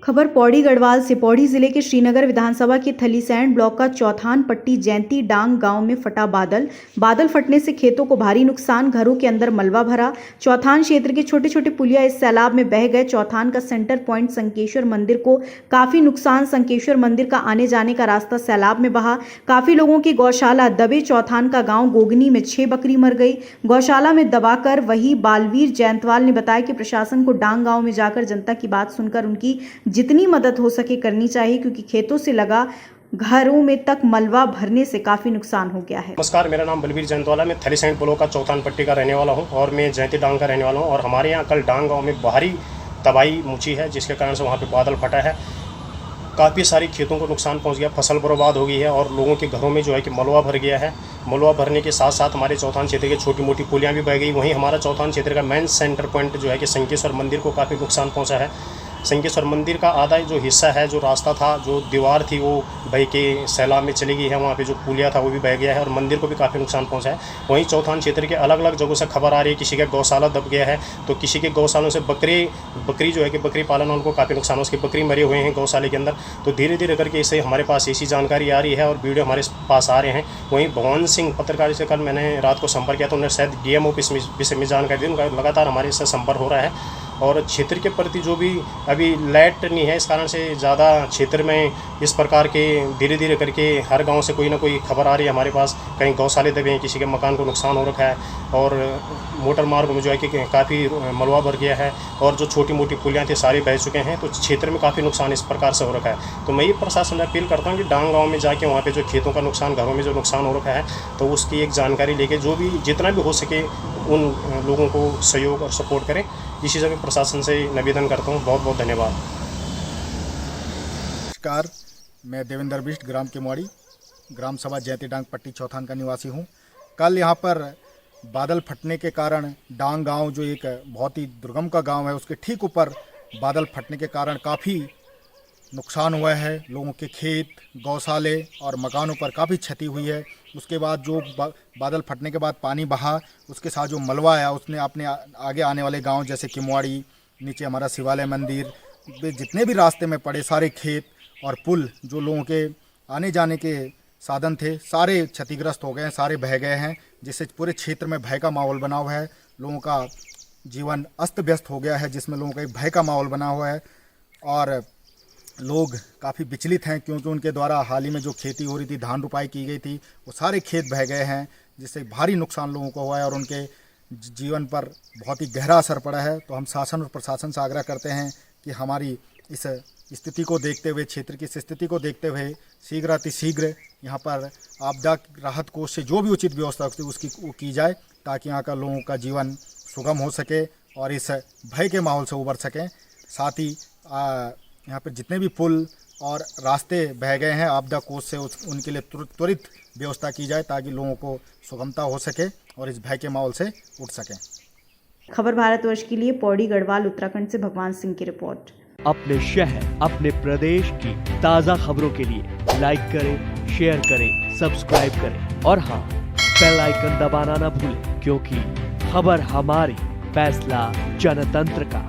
खबर पौड़ी गढ़वाल से। पौड़ी जिले के श्रीनगर विधानसभा के थलीसैंण ब्लॉक का चौथान पट्टी जैंती डांग गांव में फटा बादल फटने से खेतों को भारी नुकसान, घरों के अंदर मलबा भरा। चौथान क्षेत्र के छोटे छोटे पुलिया इस सैलाब में बह गए। चौथान का सेंटर पॉइंट संकेश्वर मंदिर को काफी नुकसान। संकेश्वर मंदिर का आने जाने का रास्ता सैलाब में बहा। काफी लोगों की गौशाला दबे। चौथान का गांव गोगनी में 6 बकरी मर गई गौशाला में दबाकर। वही बालवीर जैंतवाल ने बताया कि प्रशासन को डांग गांव में जाकर जनता की बात सुनकर उनकी जितनी मदद हो सके करनी चाहिए, क्योंकि खेतों से लगा घरों में तक मलबा भरने से काफी नुकसान हो गया है। नमस्कार, मेरा नाम बलवीर जैंतवाला, मैं थलीसैंण ब्लॉक का चौथान पट्टी का रहने वाला हूं और मैं जैंती डांग का रहने वाला हूं। और हमारे यहां कल डांग गांव में भारी तबाही मची है, जिसके कारण से वहां पे बादल फटा है। काफ़ी सारी खेतों को नुकसान पहुंच गया, फसल बर्बाद हो गई है और लोगों के घरों में जो है कि मलबा भर गया है। मलबा भरने के साथ साथ हमारे चौथान क्षेत्र के छोटी मोटी पुलियाँ भी बह गई। वहीं हमारा चौथान क्षेत्र का मेन सेंटर पॉइंट जो है कि संकेश्वर मंदिर को काफ़ी नुकसान पहुँचा है। संकेश्वर मंदिर का आधा जो हिस्सा है, जो रास्ता था, जो दीवार थी, वो बह के सैलाब में चली गई है। वहाँ पे जो पुलिया था वो भी बह गया है और मंदिर को भी काफ़ी नुकसान पहुँचा है। वहीं चौथान क्षेत्र के अलग अलग जगहों से खबर आ रही है, किसी का गौशाला दब गया है, तो किसी के गौशालों से बकरी जो है कि बकरी पालन उनको काफ़ी नुकसान, उसकी बकरी मरे हुए हैं गौशाले के अंदर। तो धीरे धीरे करके इससे हमारे पास ऐसी जानकारी आ रही है और वीडियो हमारे पास आ रहे हैं। वहीं भगवान सिंह पत्रकार से कल मैंने रात को संपर्क किया, तो उन्होंने शायद डीएम ऑफिस में विषय में जानकारी दी। उनका लगातार हमारे इससे संपर्क हो रहा है और क्षेत्र के प्रति जो भी अभी लाइट नहीं है, इस कारण से ज़्यादा क्षेत्र में इस प्रकार के धीरे धीरे करके हर गांव से कोई ना कोई खबर आ रही है हमारे पास। कहीं गौशाले दबे हैं, किसी के मकान को नुकसान हो रखा है और मोटर मार्ग में जो है कि काफ़ी मलबा भर गया है और जो छोटी मोटी पुलियाँ थी सारी बह चुके हैं। तो क्षेत्र में काफ़ी नुकसान इस प्रकार से हो रखा है। तो मैं ये प्रशासन से अपील करता हूँ कि डांग गाँव में जाके वहाँ पर जो खेतों का नुकसान, घरों में जो नुकसान हो रखा है, तो उसकी एक जानकारी लेके जो भी जितना भी हो सके उन लोगों को सहयोग और सपोर्ट करें। इसी से मैं प्रशासन से निवेदन करता हूँ। बहुत बहुत धन्यवाद। नमस्कार, मैं देवेंद्र बिष्ट, ग्राम केमवाड़ी, ग्राम सभा जैंती डांग पट्टी चौथान का निवासी हूँ। कल यहाँ पर बादल फटने के कारण डांग गांव, जो एक बहुत ही दुर्गम का गांव है, उसके ठीक ऊपर बादल फटने के कारण काफ़ी नुकसान हुआ है। लोगों के खेत, गौशाले और मकानों पर काफ़ी क्षति हुई है। उसके बाद जो बादल फटने के बाद पानी बहा, उसके साथ जो मलबा आया, उसने अपने आगे आने वाले गांव जैसे किमवाड़ी, नीचे हमारा शिवालय मंदिर, जितने भी रास्ते में पड़े सारे खेत और पुल, जो लोगों के आने जाने के साधन थे, सारे क्षतिग्रस्त हो गए हैं, सारे बह गए हैं, जिससे पूरे क्षेत्र में भय का माहौल बना हुआ है। लोगों का जीवन अस्त व्यस्त हो गया है, जिसमें लोगों का एक भय का माहौल बना हुआ है और लोग काफ़ी विचलित हैं, क्योंकि उनके द्वारा हाल ही में जो खेती हो रही थी, धान रुपाई की गई थी, वो सारे खेत बह गए हैं, जिससे भारी नुकसान लोगों को हुआ है और उनके जीवन पर बहुत ही गहरा असर पड़ा है। तो हम शासन और प्रशासन से आग्रह करते हैं कि हमारी इस स्थिति को देखते हुए, क्षेत्र की इस स्थिति को देखते हुए शीघ्र अतिशीघ्र यहाँ पर आपदा राहत कोष से जो भी उचित व्यवस्था होती है उसकी वो की जाए, ताकि यहाँ का लोगों का जीवन सुगम हो सके और इस भय के माहौल से उबर सकें। साथ ही यहाँ पर जितने भी पुल और रास्ते बह गए हैं, आपदा कोष से उनके लिए त्वरित व्यवस्था की जाए, ताकि लोगों को सुगमता हो सके और इस भय के माहौल से उठ सकें। खबर भारतवर्ष के लिए पौड़ी गढ़वाल उत्तराखंड से भगवान सिंह की रिपोर्ट। अपने शहर, अपने प्रदेश की ताज़ा खबरों के लिए लाइक करें, शेयर करें, सब्सक्राइब करें और हाँ, बेल आइकन दबाना ना भूलें, क्योंकि खबर हमारी, फैसला जनतंत्र का।